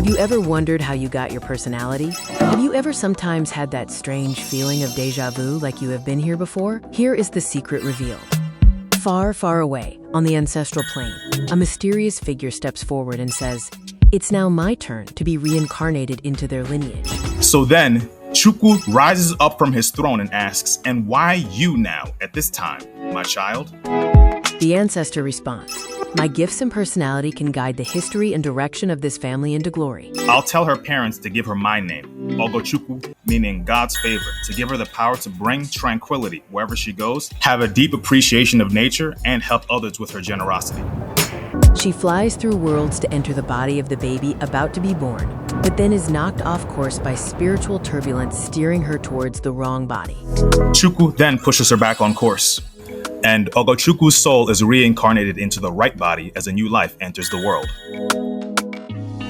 Have you ever wondered how you got your personality? Have you ever sometimes had that strange feeling of déjà vu, like you have been here before? Here is the secret revealed. Far, far away, on the ancestral plane, a mysterious figure steps forward and says, "It's now my turn to be reincarnated into their lineage." So then, Chukwu rises up from his throne and asks, "And why you now, at this time, my child?" The ancestor responds, "My gifts and personality can guide the history and direction of this family into glory." I'll tell her parents to give her my name, Ogochukwu, meaning God's favor, to give her the power to bring tranquility wherever she goes, have a deep appreciation of nature, and help others with her generosity. She flies through worlds to enter the body of the baby about to be born, but then is knocked off course by spiritual turbulence steering her towards the wrong body. Chukwu then pushes her back on course, and Ogochukwu's soul is reincarnated into the right body as a new life enters the world.